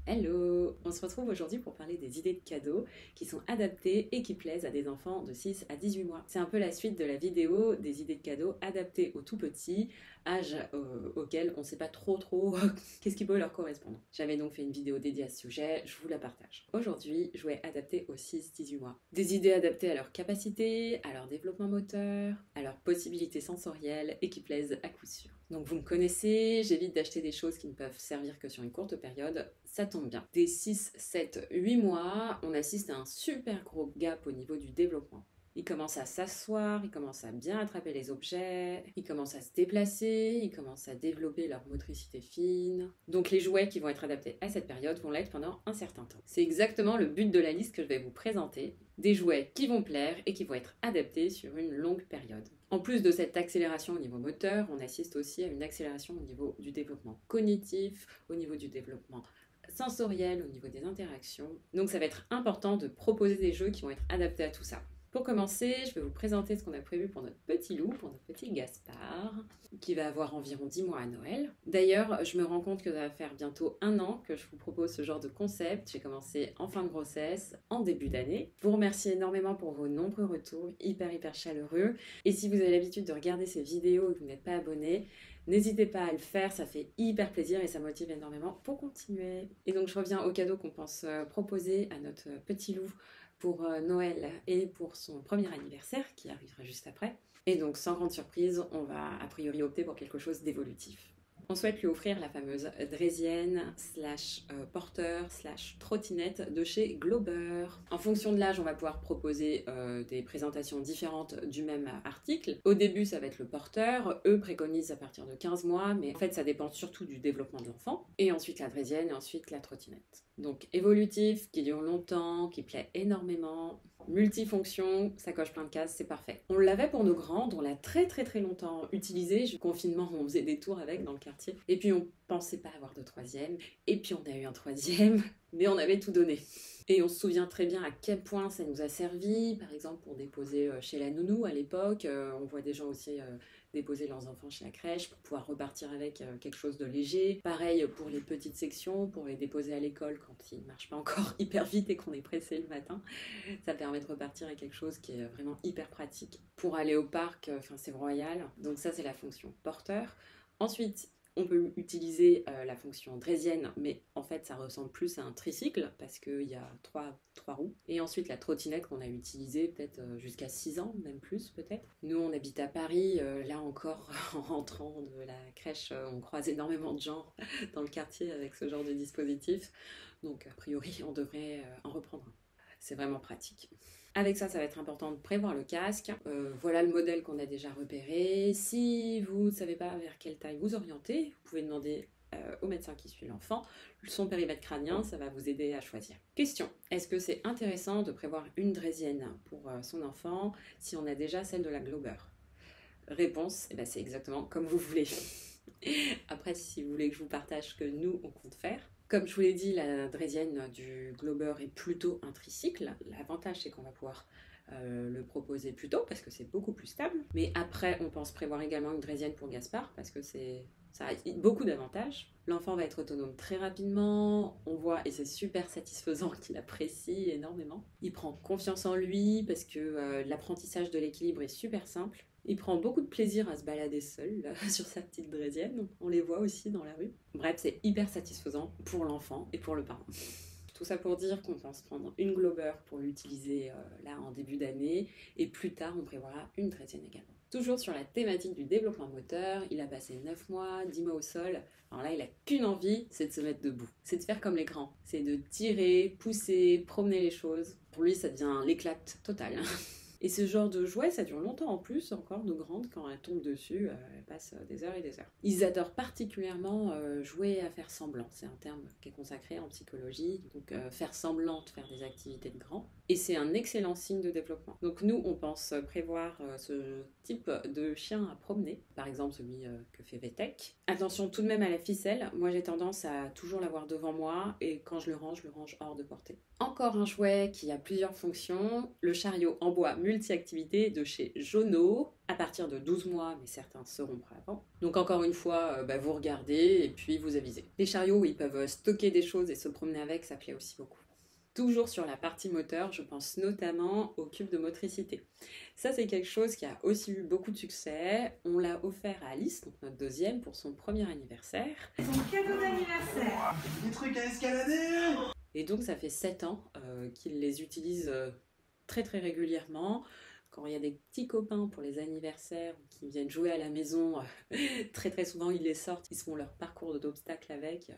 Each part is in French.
Hello! On se retrouve aujourd'hui pour parler des idées de cadeaux qui sont adaptées et qui plaisent à des enfants de 6 à 18 mois. C'est un peu la suite de la vidéo des idées de cadeaux adaptées aux tout petits, âge auquel on ne sait pas trop qu'est-ce qui peut leur correspondre. J'avais donc fait une vidéo dédiée à ce sujet, je vous la partage. Aujourd'hui, jouets adaptés aux 6-18 mois. Des idées adaptées à leur capacité, à leur développement moteur, à leurs possibilités sensorielles et qui plaisent à coup sûr. Donc vous me connaissez, j'évite d'acheter des choses qui ne peuvent servir que sur une courte période, ça tombe bien. Dès 6, 7, 8 mois, on assiste à un super gros gap au niveau du développement. Ils commencent à s'asseoir, ils commencent à bien attraper les objets, ils commencent à se déplacer, ils commencent à développer leur motricité fine. Donc les jouets qui vont être adaptés à cette période vont l'être pendant un certain temps. C'est exactement le but de la liste que je vais vous présenter. Des jouets qui vont plaire et qui vont être adaptés sur une longue période. En plus de cette accélération au niveau moteur, on assiste aussi à une accélération au niveau du développement cognitif, au niveau du développement sensoriel, au niveau des interactions. Donc ça va être important de proposer des jeux qui vont être adaptés à tout ça. Pour commencer, je vais vous présenter ce qu'on a prévu pour notre petit loup, pour notre petit Gaspard, qui va avoir environ 10 mois à Noël. D'ailleurs, je me rends compte que ça va faire bientôt 1 an que je vous propose ce genre de concept. J'ai commencé en fin de grossesse, en début d'année. Je vous remercie énormément pour vos nombreux retours, hyper chaleureux. Et si vous avez l'habitude de regarder ces vidéos et que vous n'êtes pas abonné, n'hésitez pas à le faire, ça fait hyper plaisir et ça motive énormément pour continuer. Et donc je reviens au cadeau qu'on pense proposer à notre petit loup pour Noël et pour son premier anniversaire qui arrivera juste après. Et donc sans grande surprise, on va a priori opter pour quelque chose d'évolutif. On souhaite lui offrir la fameuse draisienne / porteur / trottinette de chez Glober. En fonction de l'âge, on va pouvoir proposer des présentations différentes du même article. Au début, ça va être le porteur. Eux préconisent à partir de 15 mois, mais en fait, ça dépend surtout du développement de l'enfant. Et ensuite la draisienne et ensuite la trottinette. Donc évolutif, qui dure longtemps, qui plaît énormément, multifonction, ça coche plein de cases, c'est parfait. On l'avait pour nos grandes, on l'a très longtemps utilisé. Le confinement, on faisait des tours avec dans le quartier. Et puis on pensait pas avoir de troisième. Et puis on a eu un troisième, mais on avait tout donné. Et on se souvient très bien à quel point ça nous a servi, par exemple pour déposer chez la nounou à l'époque. On voit des gens aussi déposer leurs enfants chez la crèche pour pouvoir repartir avec quelque chose de léger. Pareil pour les petites sections, pour les déposer à l'école quand ils ne marchent pas encore hyper vite et qu'on est pressé le matin. Ça permet de repartir avec quelque chose qui est vraiment hyper pratique. Pour aller au parc, c'est royal. Donc ça, c'est la fonction porteur. Ensuite, on peut utiliser la fonction draisienne, mais en fait ça ressemble plus à un tricycle parce qu'il y a trois roues. Et ensuite la trottinette qu'on a utilisée peut-être jusqu'à 6 ans, même plus peut-être. Nous on habite à Paris, là encore en rentrant de la crèche, on croise énormément de gens dans le quartier avec ce genre de dispositif. Donc a priori on devrait en reprendre un. C'est vraiment pratique. Avec ça, ça va être important de prévoir le casque. Voilà le modèle qu'on a déjà repéré. Si vous ne savez pas vers quelle taille vous orienter, vous pouvez demander au médecin qui suit l'enfant son périmètre crânien, ça va vous aider à choisir. Question, est-ce que c'est intéressant de prévoir une draisienne pour son enfant si on a déjà celle de la Glober? Réponse, c'est exactement comme vous voulez. Après, si vous voulez que je vous partage ce que nous, on compte faire. Comme je vous l'ai dit, la draisienne du Glober est plutôt un tricycle. L'avantage, c'est qu'on va pouvoir le proposer plus tôt parce que c'est beaucoup plus stable. Mais après, on pense prévoir également une draisienne pour Gaspard parce que ça a beaucoup d'avantages. L'enfant va être autonome très rapidement, on voit, et c'est super satisfaisant qu'il apprécie énormément. Il prend confiance en lui parce que l'apprentissage de l'équilibre est super simple. Il prend beaucoup de plaisir à se balader seul là, sur sa petite draisienne. On les voit aussi dans la rue. Bref, c'est hyper satisfaisant pour l'enfant et pour le parent. Tout ça pour dire qu'on pense prendre une Glober pour l'utiliser là en début d'année. Et plus tard, on prévoira une draisienne également. Toujours sur la thématique du développement moteur, il a passé 9 mois, 10 mois au sol. Alors là, il n'a qu'une envie, c'est de se mettre debout. C'est de faire comme les grands. C'est de tirer, pousser, promener les choses. Pour lui, ça devient l'éclate totale. Et ce genre de jouet, ça dure longtemps en plus, encore nos grandes, quand elles tombent dessus, elles passent des heures et des heures. Ils adorent particulièrement jouer à faire semblant. C'est un terme qui est consacré en psychologie. Donc faire semblant de faire des activités de grands. Et c'est un excellent signe de développement. Donc nous, on pense prévoir ce type de chien à promener. Par exemple, celui que fait Vetech. Attention tout de même à la ficelle. Moi, j'ai tendance à toujours l'avoir devant moi. Et quand je le range hors de portée. Encore un jouet qui a plusieurs fonctions. Le chariot en bois multi-activités de chez Jono, à partir de 12 mois, mais certains seront prêts avant. Donc encore une fois, vous regardez et puis vous avisez. Les chariots où ils peuvent stocker des choses et se promener avec, ça plaît aussi beaucoup. Toujours sur la partie moteur, je pense notamment au cube de motricité. Ça, c'est quelque chose qui a aussi eu beaucoup de succès. On l'a offert à Alice, donc notre deuxième, pour son premier anniversaire. Son cadeau d'anniversaire. Des trucs à escalader. Et donc, ça fait 7 ans qu'il les utilise très très régulièrement. Quand il y a des petits copains pour les anniversaires qui viennent jouer à la maison, très très souvent ils les sortent, ils se font leur parcours d'obstacles avec,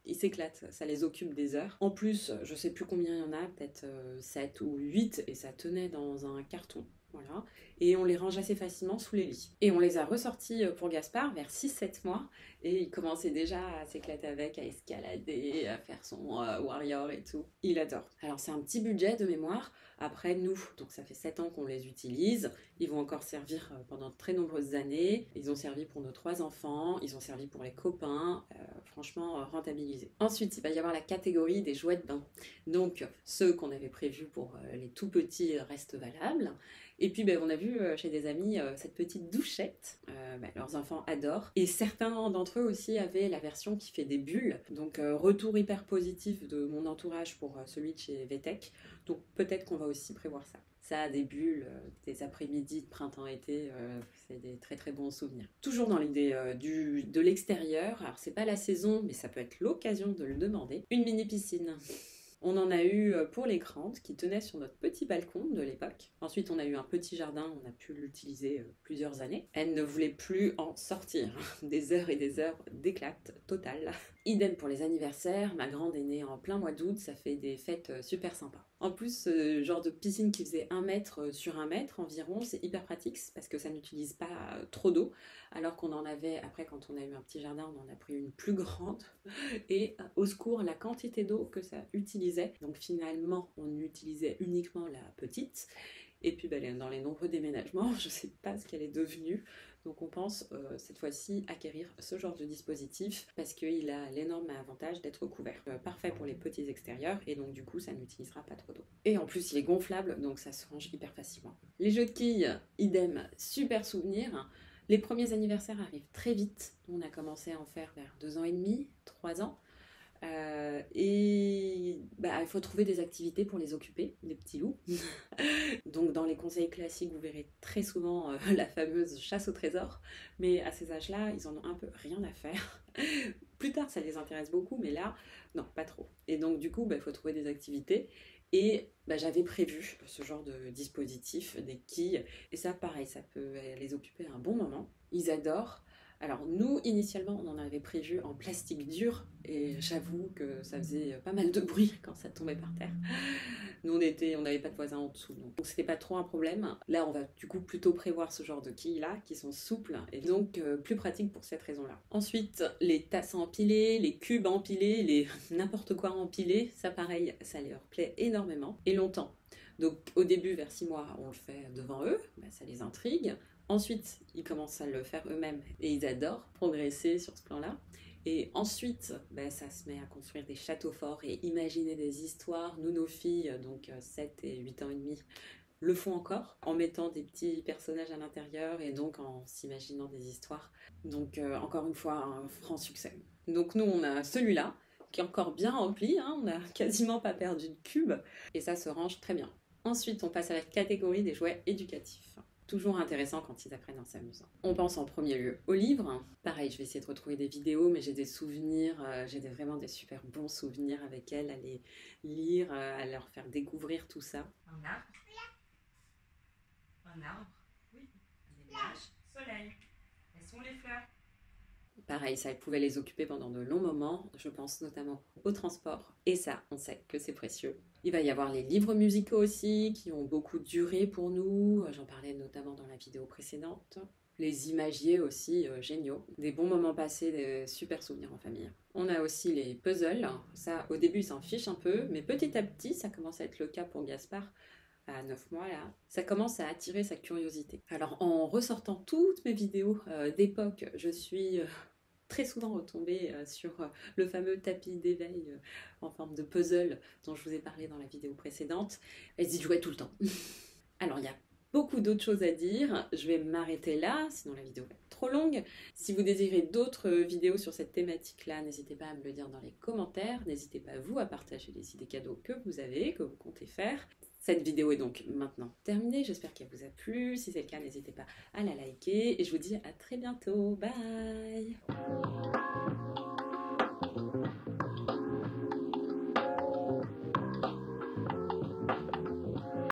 ils s'éclatent, ça les occupe des heures. En plus, je sais plus combien il y en a, peut-être 7 ou 8, et ça tenait dans un carton. Voilà. Et on les range assez facilement sous les lits. Et on les a ressortis pour Gaspard vers 6-7 mois. Et il commençait déjà à s'éclater avec, à escalader, à faire son warrior et tout. Il adore. Alors c'est un petit budget de mémoire. Après nous, donc ça fait 7 ans qu'on les utilise. Ils vont encore servir pendant de très nombreuses années. Ils ont servi pour nos 3 enfants. Ils ont servi pour les copains. Franchement, rentabilisé. Ensuite, il va y avoir la catégorie des jouets de bain. Donc ceux qu'on avait prévus pour les tout petits restent valables. Et puis on a vu chez des amis cette petite douchette, leurs enfants adorent. Et certains d'entre eux aussi avaient la version qui fait des bulles. Donc retour hyper positif de mon entourage pour celui de chez VTech. Donc peut-être qu'on va aussi prévoir ça. Ça, des bulles, des après-midi de printemps-été, c'est des très très bons souvenirs. Toujours dans l'idée de l'extérieur, alors c'est pas la saison, mais ça peut être l'occasion de le demander, une mini piscine. On en a eu pour les grandes qui tenaient sur notre petit balcon de l'époque. Ensuite, on a eu un petit jardin, on a pu l'utiliser plusieurs années. Elle ne voulait plus en sortir. Des heures et des heures d'éclate totale. Idem pour les anniversaires. Ma grande est née en plein mois d'août, ça fait des fêtes super sympas. En plus, ce genre de piscine qui faisait 1 mètre sur 1 mètre environ, c'est hyper pratique parce que ça n'utilise pas trop d'eau. Alors qu'on en avait, après quand on a eu un petit jardin, on en a pris une plus grande. Et au secours, la quantité d'eau que ça utilisait. Donc finalement, on utilisait uniquement la petite. Et puis dans les nombreux déménagements, je ne sais pas ce qu'elle est devenue. Donc on pense cette fois-ci acquérir ce genre de dispositif parce qu'il a l'énorme avantage d'être couvert. Parfait pour les petits extérieurs et donc du coup ça n'utilisera pas trop d'eau. Et en plus il est gonflable donc ça se range hyper facilement. Les jeux de quilles, idem, super souvenir. Les premiers anniversaires arrivent très vite. On a commencé à en faire vers 2 ans et demi, 3 ans. Il faut trouver des activités pour les occuper, des petits loups. Donc dans les conseils classiques, vous verrez très souvent la fameuse chasse au trésor. Mais à ces âges-là, ils en ont un peu rien à faire. Plus tard, ça les intéresse beaucoup, mais là, non, pas trop. Et donc du coup, il faut trouver des activités. Et j'avais prévu ce genre de dispositif, des quilles. Et ça, pareil, ça peut les occuper un bon moment. Ils adorent. Alors nous, initialement, on en avait prévu en plastique dur et j'avoue que ça faisait pas mal de bruit quand ça tombait par terre. Nous, on n'avait pas de voisins en dessous, donc c'était pas trop un problème. Là, on va du coup plutôt prévoir ce genre de quilles-là qui sont souples et donc plus pratiques pour cette raison-là. Ensuite, les tasses empilées, les cubes empilés, les n'importe quoi empilé, ça pareil, ça leur plaît énormément et longtemps. Donc au début, vers 6 mois, on le fait devant eux, ça les intrigue. Ensuite, ils commencent à le faire eux-mêmes et ils adorent progresser sur ce plan-là. Et ensuite, ça se met à construire des châteaux forts et imaginer des histoires. Nous, nos filles, donc 7 et 8 ans et demi, le font encore en mettant des petits personnages à l'intérieur et donc en s'imaginant des histoires. Donc encore une fois, un franc succès. Donc nous, on a celui-là qui est encore bien rempli, on n'a quasiment pas perdu de cube et ça se range très bien. Ensuite, on passe à la catégorie des jouets éducatifs. Toujours intéressant quand ils apprennent en s'amusant. On pense en premier lieu aux livres. Pareil, je vais essayer de retrouver des vidéos, mais j'ai des souvenirs, vraiment des super bons souvenirs avec elles, à les lire, à leur faire découvrir tout ça. Un arbre. Un arbre. Oui. Des nuages. Soleil. Elles sont les fleurs. Pareil, ça pouvait les occuper pendant de longs moments. Je pense notamment au transport. Et ça, on sait que c'est précieux. Il va y avoir les livres musicaux aussi, qui ont beaucoup duré pour nous. J'en parlais notamment dans la vidéo précédente. Les imagiers aussi, géniaux. Des bons moments passés, des super souvenirs en famille. On a aussi les puzzles. Ça, au début, ils s'en fichent un peu. Mais petit à petit, ça commence à être le cas pour Gaspard. À 9 mois là, ça commence à attirer sa curiosité. Alors en ressortant toutes mes vidéos d'époque, je suis très souvent retombée sur le fameux tapis d'éveil en forme de puzzle dont je vous ai parlé dans la vidéo précédente. Elles y jouaient tout le temps. Alors, il y a beaucoup d'autres choses à dire. Je vais m'arrêter là, sinon la vidéo va être trop longue. Si vous désirez d'autres vidéos sur cette thématique-là, n'hésitez pas à me le dire dans les commentaires. N'hésitez pas, vous, à partager les idées cadeaux que vous avez, que vous comptez faire. Cette vidéo est donc maintenant terminée. J'espère qu'elle vous a plu. Si c'est le cas, n'hésitez pas à la liker. Et je vous dis à très bientôt. Bye!